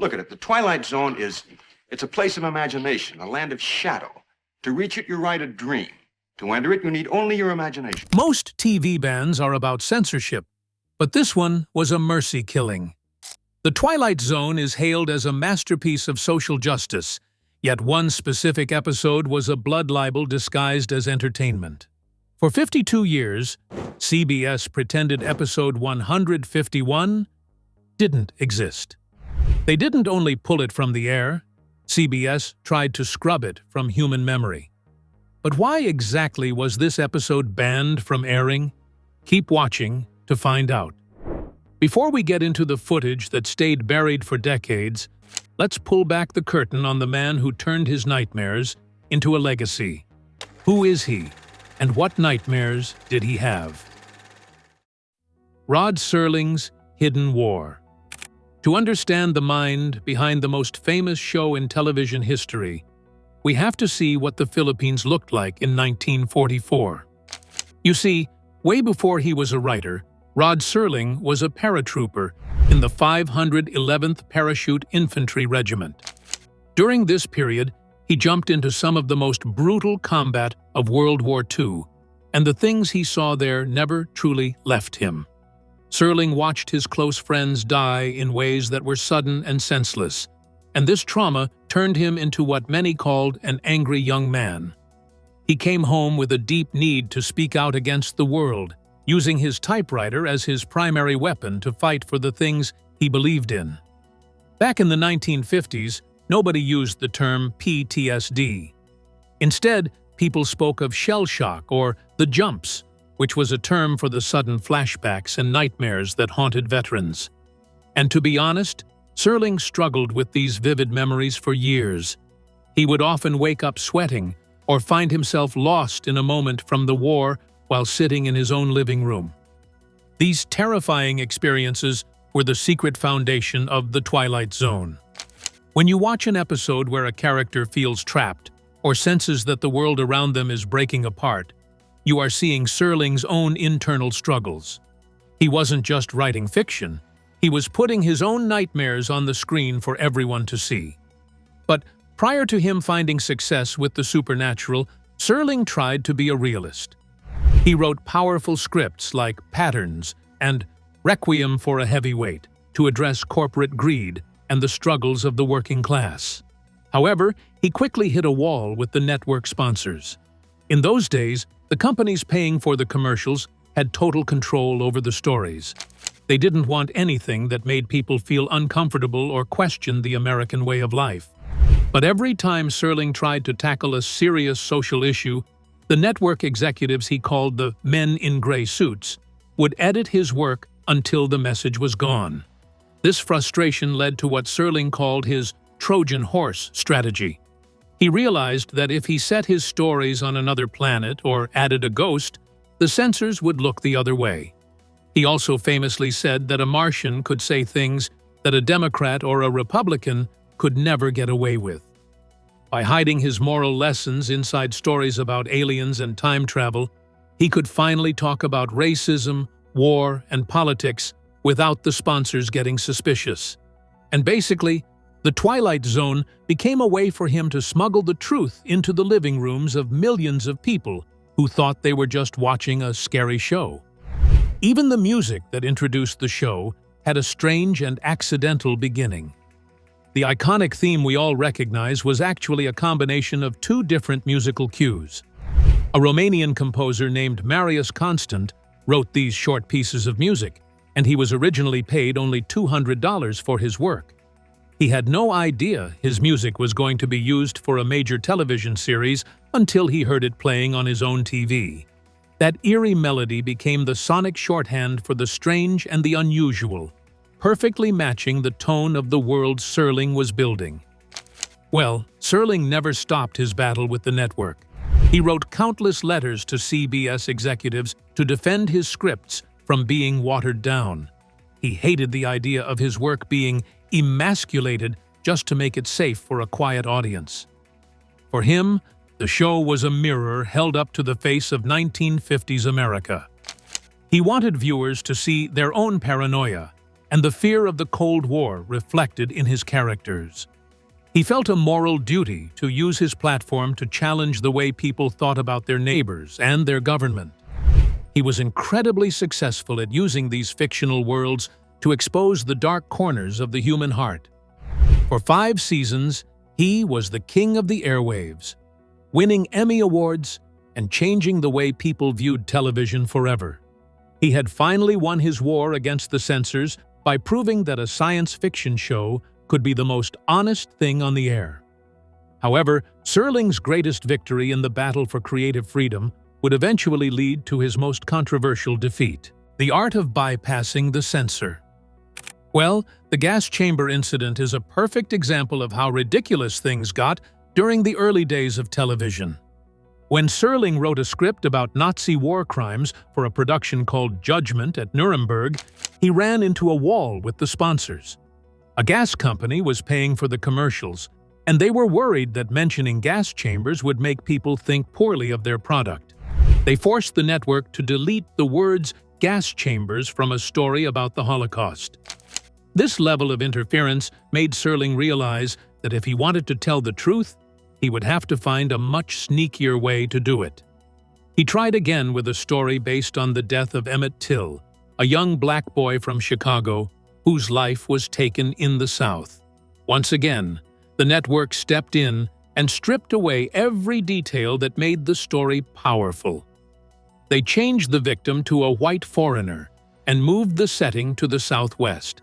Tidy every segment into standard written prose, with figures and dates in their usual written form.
Look at it. The Twilight Zone it's a place of imagination, a land of shadow. To reach it, you write a dream. To enter it, you need only your imagination. Most TV bans are about censorship, but this one was a mercy killing. The Twilight Zone is hailed as a masterpiece of social justice, yet one specific episode was a blood libel disguised as entertainment. For 52 years, CBS pretended episode 151 didn't exist. They didn't only pull it from the air, CBS tried to scrub it from human memory. But why exactly was this episode banned from airing? Keep watching to find out. Before we get into the footage that stayed buried for decades, let's pull back the curtain on the man who turned his nightmares into a legacy. Who is he, and what nightmares did he have? Rod Serling's Hidden War. To understand the mind behind the most famous show in television history, we have to see what the Philippines looked like in 1944. You see, way before he was a writer, Rod Serling was a paratrooper in the 511th Parachute Infantry Regiment. During this period, he jumped into some of the most brutal combat of World War II, and the things he saw there never truly left him. Serling watched his close friends die in ways that were sudden and senseless, and this trauma turned him into what many called an angry young man. He came home with a deep need to speak out against the world, using his typewriter as his primary weapon to fight for the things he believed in. Back in the 1950s, nobody used the term PTSD. Instead, people spoke of shell shock or the jumps, which was a term for the sudden flashbacks and nightmares that haunted veterans. And to be honest, Serling struggled with these vivid memories for years. He would often wake up sweating or find himself lost in a moment from the war while sitting in his own living room. These terrifying experiences were the secret foundation of the Twilight Zone. When you watch an episode where a character feels trapped or senses that the world around them is breaking apart, you are seeing Serling's own internal struggles. He wasn't just writing fiction, he was putting his own nightmares on the screen for everyone to see. But prior to him finding success with the supernatural, Serling tried to be a realist. He wrote powerful scripts like Patterns and Requiem for a Heavyweight to address corporate greed and the struggles of the working class. However, he quickly hit a wall with the network sponsors. In those days, the companies paying for the commercials had total control over the stories. They didn't want anything that made people feel uncomfortable or question the American way of life. But every time Serling tried to tackle a serious social issue, the network executives he called the men in gray suits would edit his work until the message was gone. This frustration led to what Serling called his Trojan horse strategy. He realized that if he set his stories on another planet or added a ghost, the censors would look the other way. He also famously said that a Martian could say things that a Democrat or a Republican could never get away with. By hiding his moral lessons inside stories about aliens and time travel, he could finally talk about racism, war, and politics without the sponsors getting suspicious. And basically, the Twilight Zone became a way for him to smuggle the truth into the living rooms of millions of people who thought they were just watching a scary show. Even the music that introduced the show had a strange and accidental beginning. The iconic theme we all recognize was actually a combination of two different musical cues. A Romanian composer named Marius Constant wrote these short pieces of music, and he was originally paid only $200 for his work. He had no idea his music was going to be used for a major television series until he heard it playing on his own TV. That eerie melody became the sonic shorthand for the strange and the unusual, perfectly matching the tone of the world Serling was building. Well, Serling never stopped his battle with the network. He wrote countless letters to CBS executives to defend his scripts from being watered down. He hated the idea of his work being emasculated just to make it safe for a quiet audience. For him, the show was a mirror held up to the face of 1950s America. He wanted viewers to see their own paranoia, and the fear of the Cold War reflected in his characters. He felt a moral duty to use his platform to challenge the way people thought about their neighbors and their government. He was incredibly successful at using these fictional worlds to expose the dark corners of the human heart. For 5 seasons, he was the king of the airwaves, winning Emmy Awards and changing the way people viewed television forever. He had finally won his war against the censors by proving that a science fiction show could be the most honest thing on the air. However, Serling's greatest victory in the battle for creative freedom would eventually lead to his most controversial defeat: the art of bypassing the censor. Well, the gas chamber incident is a perfect example of how ridiculous things got during the early days of television. When Serling wrote a script about Nazi war crimes for a production called Judgment at Nuremberg, he ran into a wall with the sponsors. A gas company was paying for the commercials, and they were worried that mentioning gas chambers would make people think poorly of their product. They forced the network to delete the words gas chambers from a story about the Holocaust. This level of interference made Serling realize that if he wanted to tell the truth, he would have to find a much sneakier way to do it. He tried again with a story based on the death of Emmett Till, a young black boy from Chicago whose life was taken in the South. Once again, the network stepped in and stripped away every detail that made the story powerful. They changed the victim to a white foreigner and moved the setting to the Southwest.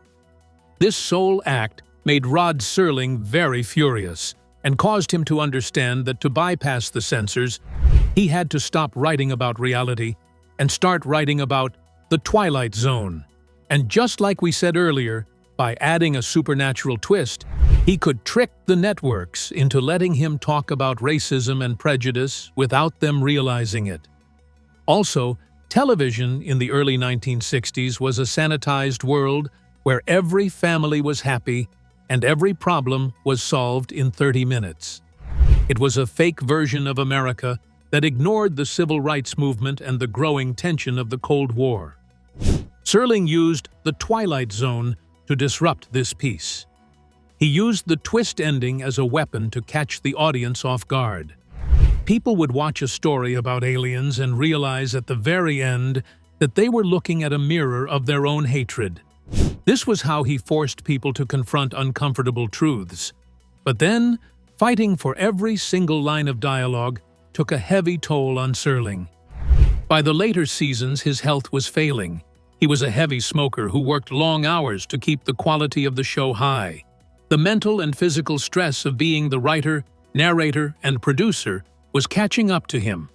This sole act made Rod Serling very furious and caused him to understand that to bypass the censors, he had to stop writing about reality and start writing about the Twilight Zone. And just like we said earlier, by adding a supernatural twist, he could trick the networks into letting him talk about racism and prejudice without them realizing it. Also, television in the early 1960s was a sanitized world where every family was happy and every problem was solved in 30 minutes. It was a fake version of America that ignored the civil rights movement and the growing tension of the Cold War. Serling used the Twilight Zone to disrupt this peace. He used the twist ending as a weapon to catch the audience off guard. People would watch a story about aliens and realize at the very end that they were looking at a mirror of their own hatred. This was how he forced people to confront uncomfortable truths. But then, fighting for every single line of dialogue took a heavy toll on Serling. By the later seasons, his health was failing. He was a heavy smoker who worked long hours to keep the quality of the show high. The mental and physical stress of being the writer, narrator, and producer was catching up to him.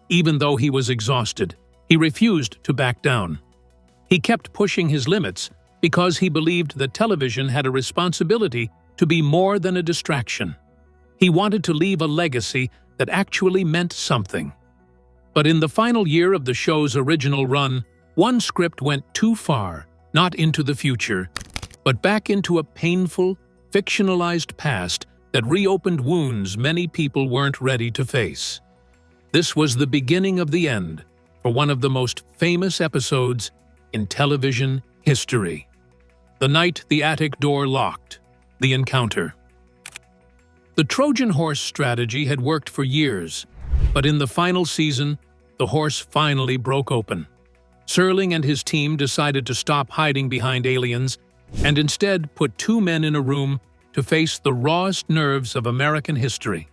Even though he was exhausted, he refused to back down. He kept pushing his limits because he believed that television had a responsibility to be more than a distraction. He wanted to leave a legacy that actually meant something. But in the final year of the show's original run, one script went too far, not into the future, but back into a painful, fictionalized past that reopened wounds many people weren't ready to face. This was the beginning of the end for one of the most famous episodes in television history. The night the attic door locked, the encounter. The Trojan horse strategy had worked for years, but in the final season, the horse finally broke open. Serling and his team decided to stop hiding behind aliens and instead put 2 men in a room to face the rawest nerves of American history.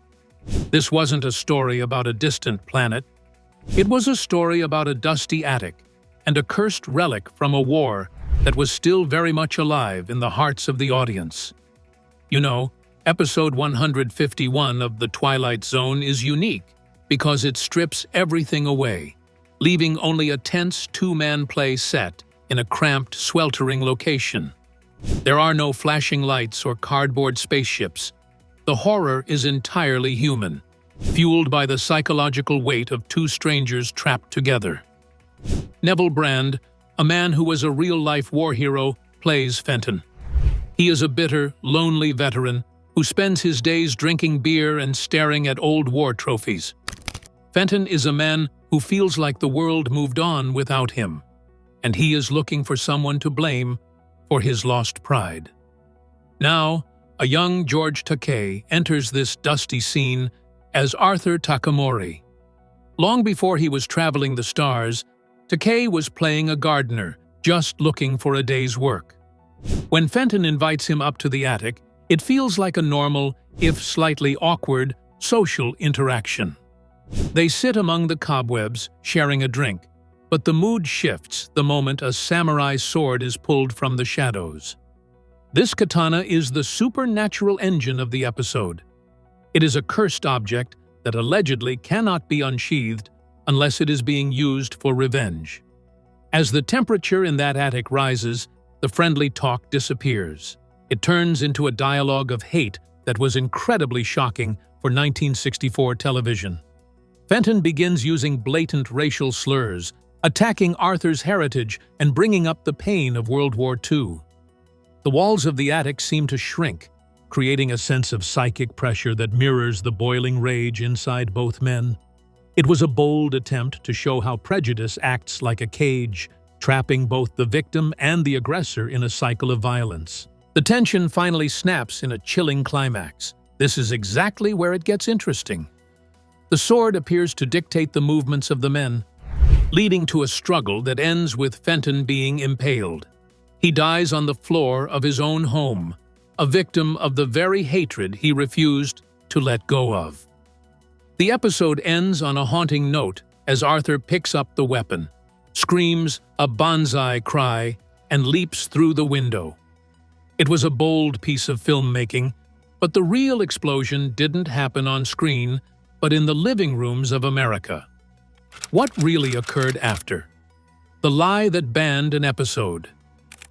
This wasn't a story about a distant planet. It was a story about a dusty attic and a cursed relic from a war that was still very much alive in the hearts of the audience. You know, episode 151 of The Twilight Zone is unique because it strips everything away, leaving only a tense 2-man play set in a cramped, sweltering location. There are no flashing lights or cardboard spaceships. The horror is entirely human, fueled by the psychological weight of 2 strangers trapped together. Neville Brand, a man who was a real-life war hero, plays Fenton. He is a bitter, lonely veteran who spends his days drinking beer and staring at old war trophies. Fenton is a man who feels like the world moved on without him, and he is looking for someone to blame for his lost pride. Now, a young George Takei enters this dusty scene as Arthur Takamori. Long before he was traveling the stars, Takei was playing a gardener, just looking for a day's work. When Fenton invites him up to the attic, it feels like a normal, if slightly awkward, social interaction. They sit among the cobwebs, sharing a drink, but the mood shifts the moment a samurai sword is pulled from the shadows. This katana is the supernatural engine of the episode. It is a cursed object that allegedly cannot be unsheathed unless it is being used for revenge. As the temperature in that attic rises, the friendly talk disappears. It turns into a dialogue of hate that was incredibly shocking for 1964 television. Fenton begins using blatant racial slurs, attacking Arthur's heritage and bringing up the pain of World War II. The walls of the attic seem to shrink, creating a sense of psychic pressure that mirrors the boiling rage inside both men. It was a bold attempt to show how prejudice acts like a cage, trapping both the victim and the aggressor in a cycle of violence. The tension finally snaps in a chilling climax. This is exactly where it gets interesting. The sword appears to dictate the movements of the men, leading to a struggle that ends with Fenton being impaled. He dies on the floor of his own home, a victim of the very hatred he refused to let go of. The episode ends on a haunting note as Arthur picks up the weapon, screams a banzai cry, and leaps through the window. It was a bold piece of filmmaking, but the real explosion didn't happen on screen, but in the living rooms of America. What really occurred after? The lie that banned an episode.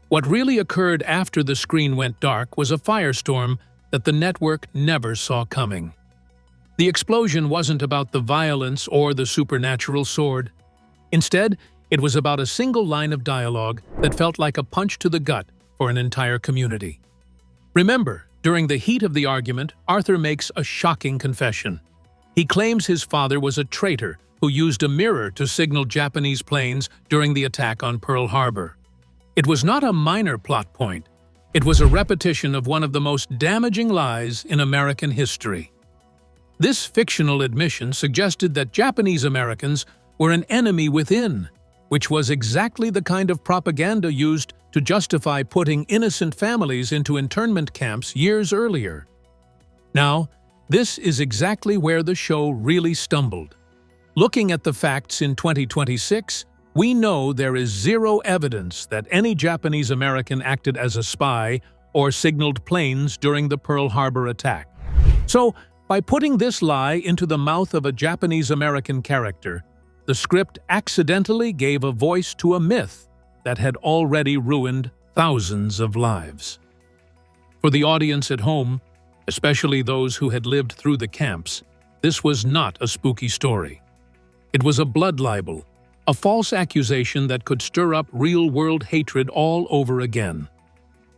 What really occurred after the screen went dark was a firestorm that the network never saw coming. The explosion wasn't about the violence or the supernatural sword. Instead, it was about a single line of dialogue that felt like a punch to the gut for an entire community. Remember, during the heat of the argument, Arthur makes a shocking confession. He claims his father was a traitor who used a mirror to signal Japanese planes during the attack on Pearl Harbor. It was not a minor plot point. It was a repetition of one of the most damaging lies in American history. This fictional admission suggested that Japanese Americans were an enemy within, which was exactly the kind of propaganda used to justify putting innocent families into internment camps years earlier. Now, this is exactly where the show really stumbled. Looking at the facts in 2026, we know there is zero evidence that any Japanese American acted as a spy or signaled planes during the Pearl Harbor attack. So, by putting this lie into the mouth of a Japanese American character, the script accidentally gave a voice to a myth that had already ruined thousands of lives. For the audience at home, especially those who had lived through the camps, this was not a spooky story. It was a blood libel, a false accusation that could stir up real-world hatred all over again.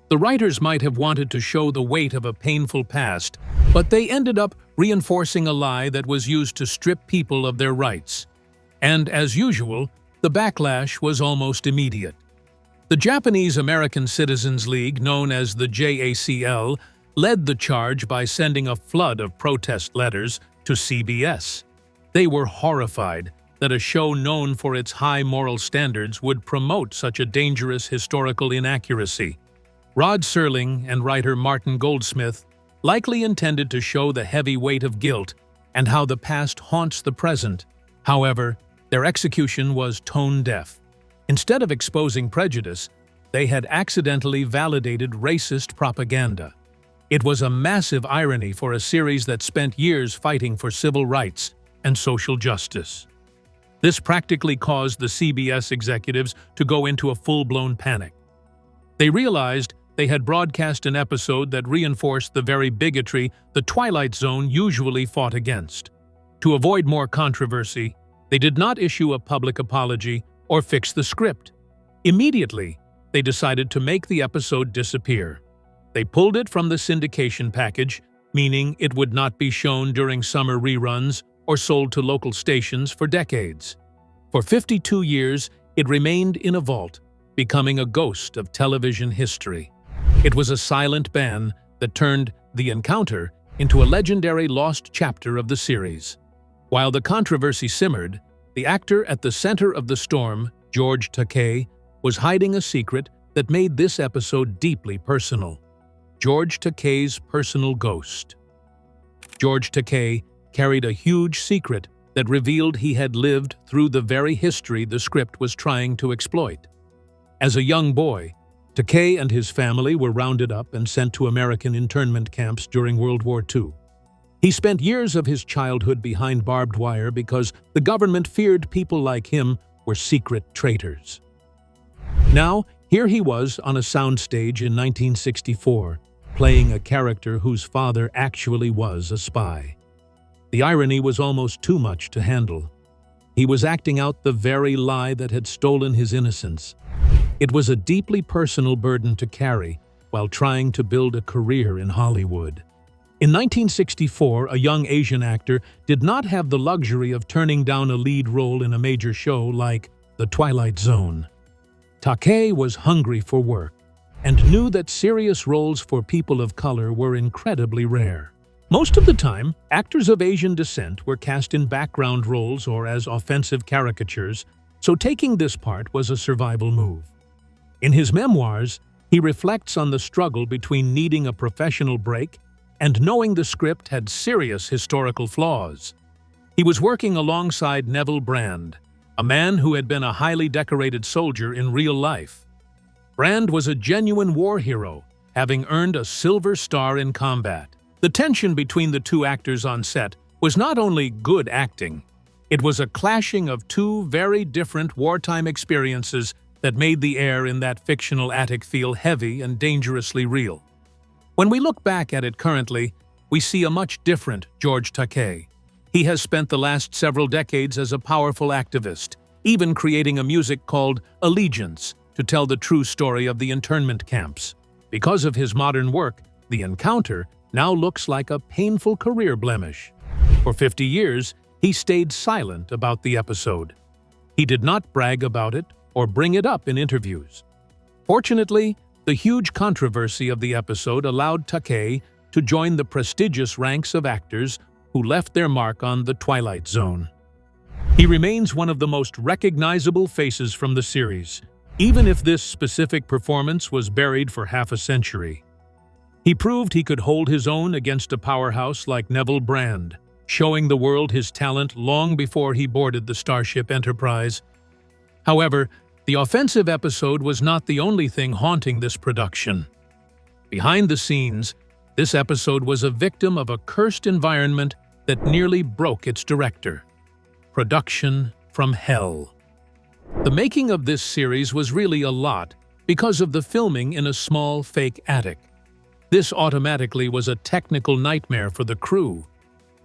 The writers might have wanted to show the weight of a painful past, but they ended up reinforcing a lie that was used to strip people of their rights. And as usual, the backlash was almost immediate. The Japanese American Citizens League, known as the JACL, led the charge by sending a flood of protest letters to CBS. They were horrified that a show known for its high moral standards would promote such a dangerous historical inaccuracy. Rod Serling and writer Martin Goldsmith likely intended to show the heavy weight of guilt and how the past haunts the present. However, their execution was tone-deaf. Instead of exposing prejudice, they had accidentally validated racist propaganda. It was a massive irony for a series that spent years fighting for civil rights and social justice. This practically caused the CBS executives to go into a full-blown panic. They realized they had broadcast an episode that reinforced the very bigotry the Twilight Zone usually fought against. To avoid more controversy, they did not issue a public apology or fix the script. Immediately, they decided to make the episode disappear. They pulled it from the syndication package, meaning it would not be shown during summer reruns or sold to local stations for decades. For 52 years, it remained in a vault, becoming a ghost of television history. It was a silent ban that turned The Encounter into a legendary lost chapter of the series. While the controversy simmered, the actor at the center of the storm, George Takei, was hiding a secret that made this episode deeply personal. George Takei's personal ghost. George Takei carried a huge secret that revealed he had lived through the very history the script was trying to exploit. As a young boy, Takei and his family were rounded up and sent to American internment camps during World War II. He spent years of his childhood behind barbed wire because the government feared people like him were secret traitors. Now, here he was on a soundstage in 1964, playing a character whose father actually was a spy. The irony was almost too much to handle. He was acting out the very lie that had stolen his innocence. It was a deeply personal burden to carry while trying to build a career in Hollywood. In 1964, a young Asian actor did not have the luxury of turning down a lead role in a major show like The Twilight Zone. Takei was hungry for work and knew that serious roles for people of color were incredibly rare. Most of the time, actors of Asian descent were cast in background roles or as offensive caricatures, so taking this part was a survival move. In his memoirs, he reflects on the struggle between needing a professional break and knowing the script had serious historical flaws. He was working alongside Neville Brand, a man who had been a highly decorated soldier in real life. Brand was a genuine war hero, having earned a Silver Star in combat. The tension between the two actors on set was not only good acting, it was a clashing of two very different wartime experiences that made the air in that fictional attic feel heavy and dangerously real. When we look back at it currently, we see a much different George Takei. He has spent the last several decades as a powerful activist, even creating a music called Allegiance to tell the true story of the internment camps. Because of his modern work, The Encounter now looks like a painful career blemish. For 50 years, he stayed silent about the episode. He did not brag about it or bring it up in interviews. Fortunately, the huge controversy of the episode allowed Takei to join the prestigious ranks of actors who left their mark on The Twilight Zone. He remains one of the most recognizable faces from the series, even if this specific performance was buried for half a century. He proved he could hold his own against a powerhouse like Neville Brand, showing the world his talent long before he boarded the Starship Enterprise. However, the offensive episode was not the only thing haunting this production. Behind the scenes, this episode was a victim of a cursed environment that nearly broke its director. Production from hell. The making of this series was really a lot because of the filming in a small fake attic. This automatically was a technical nightmare for the crew.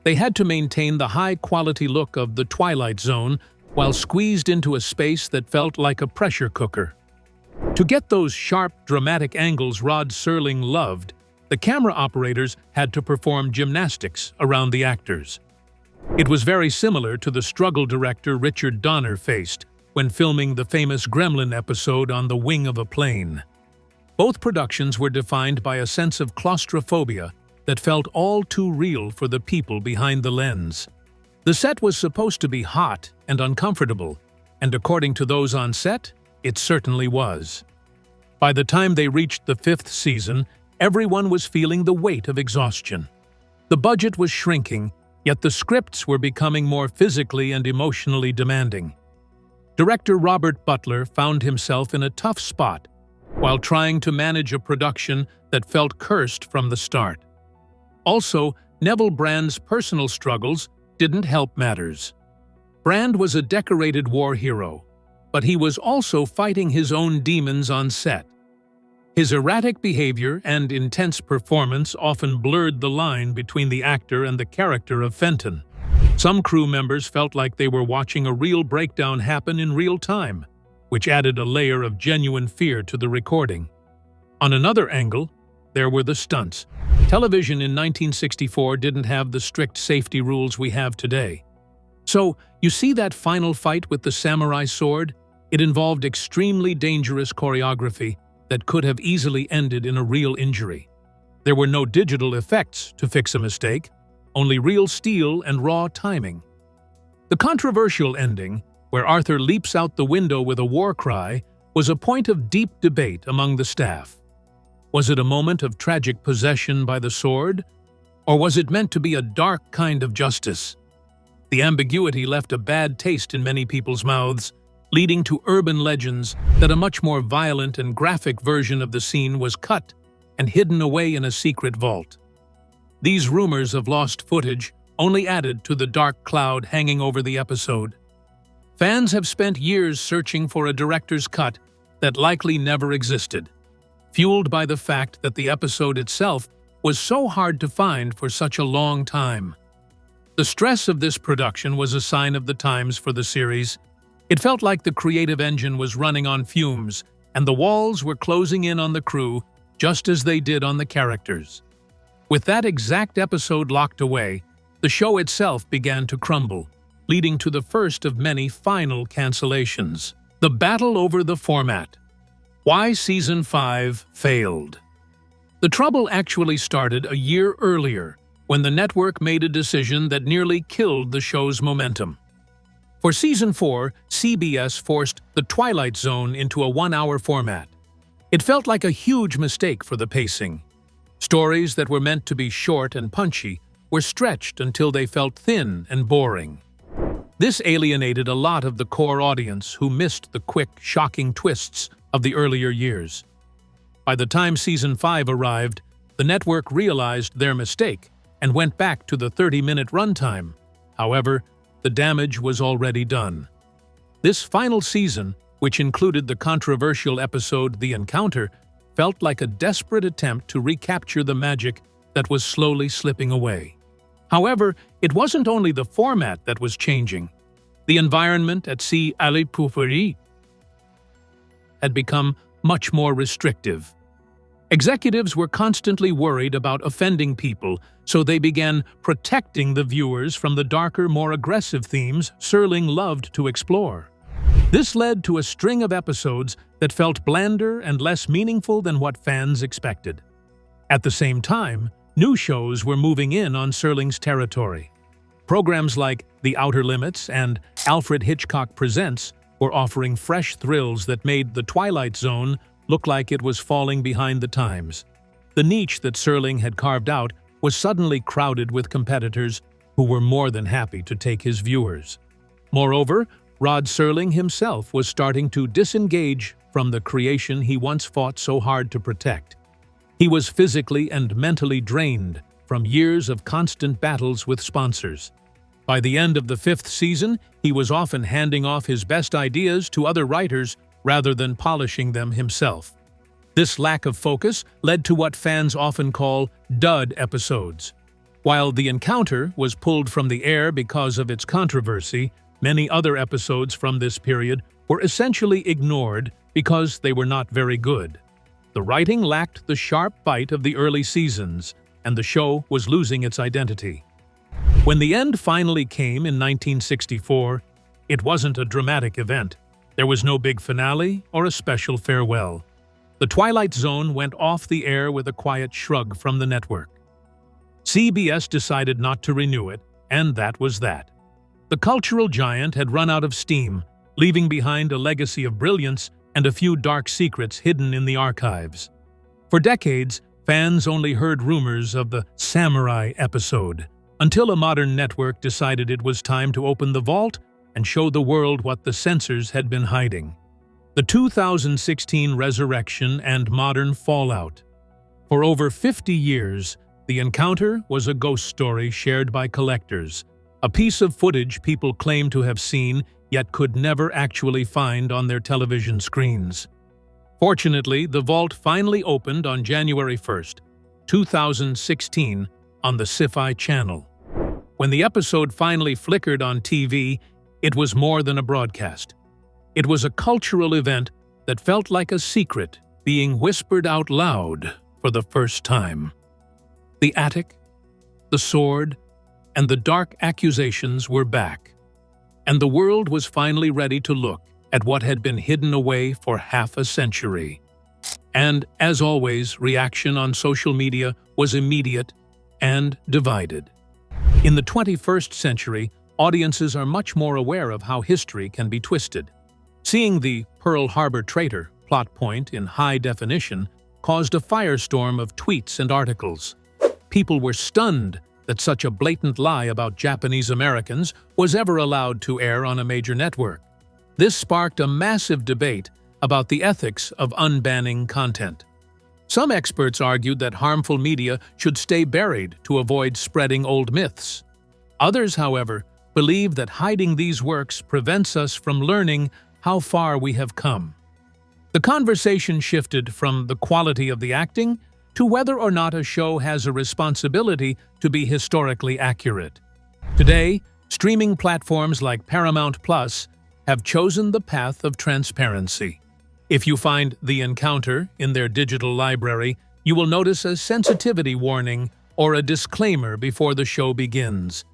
They had to maintain the high-quality look of The Twilight Zone while squeezed into a space that felt like a pressure cooker. To get those sharp, dramatic angles Rod Serling loved, the camera operators had to perform gymnastics around the actors. It was very similar to the struggle director Richard Donner faced when filming the famous Gremlin episode on the wing of a plane. Both productions were defined by a sense of claustrophobia that felt all too real for the people behind the lens. The set was supposed to be hot and uncomfortable, and according to those on set, it certainly was. By the time they reached the 5th season, everyone was feeling the weight of exhaustion. The budget was shrinking, yet the scripts were becoming more physically and emotionally demanding. Director Robert Butler found himself in a tough spot while trying to manage a production that felt cursed from the start. Also, Neville Brand's personal struggles didn't help matters. Brand was a decorated war hero, but he was also fighting his own demons on set. His erratic behavior and intense performance often blurred the line between the actor and the character of Fenton. Some crew members felt like they were watching a real breakdown happen in real time, which added a layer of genuine fear to the recording. On another angle, there were the stunts. Television in 1964 didn't have the strict safety rules we have today. So, you see that final fight with the samurai sword? It involved extremely dangerous choreography that could have easily ended in a real injury. There were no digital effects to fix a mistake, only real steel and raw timing. The controversial ending, where Arthur leaps out the window with a war cry, was a point of deep debate among the staff. Was it a moment of tragic possession by the sword, or was it meant to be a dark kind of justice? The ambiguity left a bad taste in many people's mouths, leading to urban legends that a much more violent and graphic version of the scene was cut and hidden away in a secret vault. These rumors of lost footage only added to the dark cloud hanging over the episode. Fans have spent years searching for a director's cut that likely never existed, fueled by the fact that the episode itself was so hard to find for such a long time. The stress of this production was a sign of the times for the series. It felt like the creative engine was running on fumes, and the walls were closing in on the crew just as they did on the characters. With that exact episode locked away, the show itself began to crumble, leading to the first of many final cancellations. The battle over the format. Why Season 5 failed. The trouble actually started a year earlier, when the network made a decision that nearly killed the show's momentum. For Season 4, CBS forced The Twilight Zone into a 1-hour format. It felt like a huge mistake for the pacing. Stories that were meant to be short and punchy were stretched until they felt thin and boring. This alienated a lot of the core audience who missed the quick, shocking twists of the earlier years. By the time Season 5 arrived, the network realized their mistake and went back to the 30-minute runtime. However, the damage was already done. This final season, which included the controversial episode The Encounter, felt like a desperate attempt to recapture the magic that was slowly slipping away. However, it wasn't only the format that was changing. The environment at Sea Alley Pouperie had become much more restrictive. Executives were constantly worried about offending people, so they began protecting the viewers from the darker, more aggressive themes Serling loved to explore. This led to a string of episodes that felt blander and less meaningful than what fans expected. At the same time, new shows were moving in on Serling's territory. Programs like The Outer Limits and Alfred Hitchcock Presents were offering fresh thrills that made The Twilight Zone look like it was falling behind the times. The niche that Serling had carved out was suddenly crowded with competitors who were more than happy to take his viewers. Moreover, Rod Serling himself was starting to disengage from the creation he once fought so hard to protect. He was physically and mentally drained from years of constant battles with sponsors. By the end of the 5th season, he was often handing off his best ideas to other writers rather than polishing them himself. This lack of focus led to what fans often call dud episodes. While The Encounter was pulled from the air because of its controversy, many other episodes from this period were essentially ignored because they were not very good. The writing lacked the sharp bite of the early seasons, and the show was losing its identity. When the end finally came in 1964, it wasn't a dramatic event. There was no big finale or a special farewell. The Twilight Zone went off the air with a quiet shrug from the network. CBS decided not to renew it, and that was that. The cultural giant had run out of steam, leaving behind a legacy of brilliance and a few dark secrets hidden in the archives. For decades, fans only heard rumors of the samurai episode, until a modern network decided it was time to open the vault and show the world what the censors had been hiding. The 2016 resurrection and modern fallout. For over 50 years, The Encounter was a ghost story shared by collectors, a piece of footage people claim to have seen yet could never actually find on their television screens. Fortunately, the vault finally opened on January 1st, 2016, on the Sci-Fi Channel. When the episode finally flickered on TV, it was more than a broadcast. It was a cultural event that felt like a secret being whispered out loud for the first time. The attic, the sword, and the dark accusations were back, and the world was finally ready to look at what had been hidden away for half a century. And, as always, reaction on social media was immediate and divided. In the 21st century, audiences are much more aware of how history can be twisted. Seeing the Pearl Harbor traitor plot point in high definition caused a firestorm of tweets and articles. People were stunned that such a blatant lie about Japanese Americans was ever allowed to air on a major network. This sparked a massive debate about the ethics of unbanning content. Some experts argued that harmful media should stay buried to avoid spreading old myths. Others, however, believe that hiding these works prevents us from learning how far we have come. The conversation shifted from the quality of the acting to whether or not a show has a responsibility to be historically accurate. Today, streaming platforms like Paramount Plus have chosen the path of transparency. If you find The Encounter in their digital library, you will notice a sensitivity warning or a disclaimer before the show begins.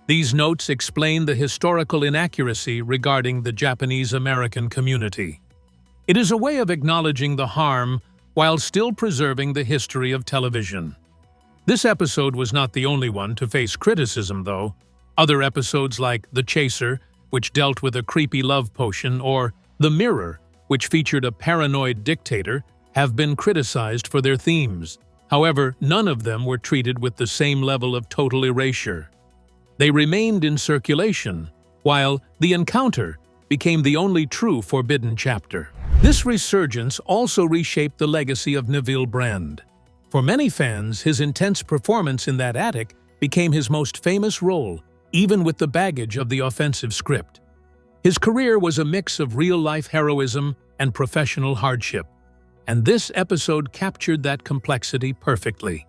These notes explain the historical inaccuracy regarding the Japanese-American community. It is a way of acknowledging the harm while still preserving the history of television. This episode was not the only one to face criticism, though. Other episodes like The Chaser, which dealt with a creepy love potion, or The Mirror, which featured a paranoid dictator, have been criticized for their themes. However, none of them were treated with the same level of total erasure. They remained in circulation, while The Encounter became the only true forbidden chapter. This resurgence also reshaped the legacy of Neville Brand. For many fans, his intense performance in that attic became his most famous role, even with the baggage of the offensive script. His career was a mix of real-life heroism and professional hardship, and this episode captured that complexity perfectly.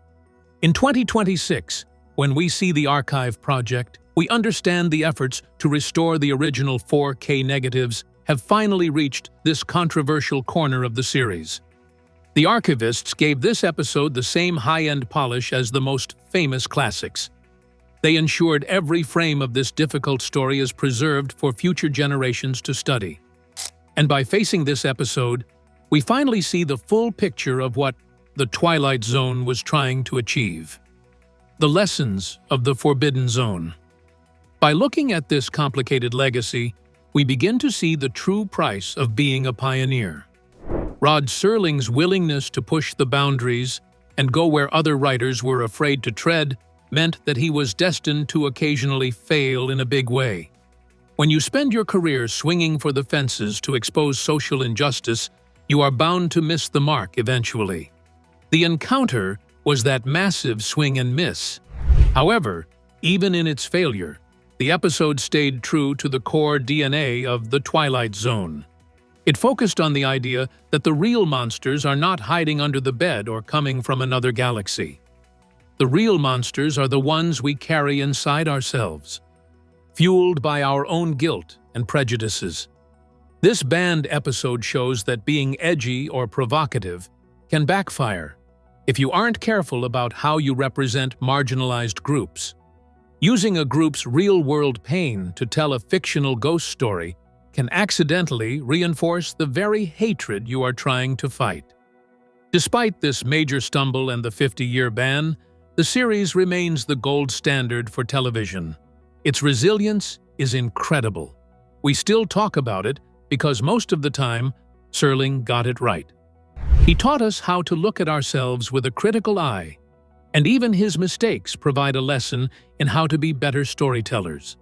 In 2026, when we see the archive project, we understand the efforts to restore the original 4K negatives have finally reached this controversial corner of the series. The archivists gave this episode the same high-end polish as the most famous classics. They ensured every frame of this difficult story is preserved for future generations to study. And by facing this episode, we finally see the full picture of what the Twilight Zone was trying to achieve. The lessons of the Forbidden Zone. By looking at this complicated legacy, we begin to see the true price of being a pioneer. Rod Serling's willingness to push the boundaries and go where other writers were afraid to tread meant that he was destined to occasionally fail in a big way. When you spend your career swinging for the fences to expose social injustice, you are bound to miss the mark eventually. The Encounter was that massive swing and miss. However, even in its failure, the episode stayed true to the core DNA of the Twilight Zone. It focused on the idea that the real monsters are not hiding under the bed or coming from another galaxy. The real monsters are the ones we carry inside ourselves, fueled by our own guilt and prejudices. This banned episode shows that being edgy or provocative can backfire if you aren't careful about how you represent marginalized groups. Using a group's real-world pain to tell a fictional ghost story can accidentally reinforce the very hatred you are trying to fight. Despite this major stumble and the 50-year ban, the series remains the gold standard for television. Its resilience is incredible. We still talk about it because most of the time, Serling got it right. He taught us how to look at ourselves with a critical eye, and even his mistakes provide a lesson in how to be better storytellers.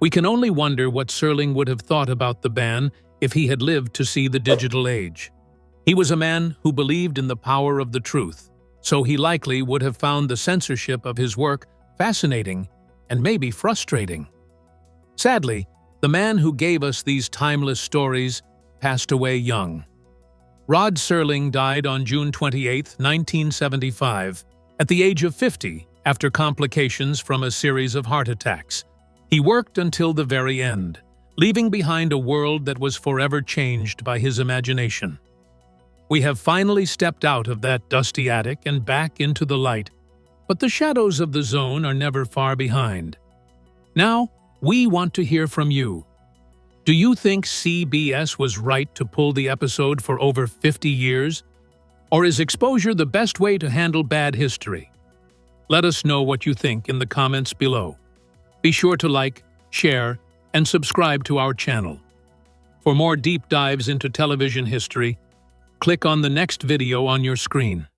We can only wonder what Serling would have thought about the ban if he had lived to see the digital age. He was a man who believed in the power of the truth, so he likely would have found the censorship of his work fascinating and maybe frustrating. Sadly, the man who gave us these timeless stories passed away young. Rod Serling died on June 28, 1975, at the age of 50 after complications from a series of heart attacks. He worked until the very end, leaving behind a world that was forever changed by his imagination. We have finally stepped out of that dusty attic and back into the light, but the shadows of the zone are never far behind. Now, we want to hear from you. Do you think CBS was right to pull the episode for over 50 years? Or is exposure the best way to handle bad history? Let us know what you think in the comments below. Be sure to like, share, and subscribe to our channel. For more deep dives into television history, click on the next video on your screen.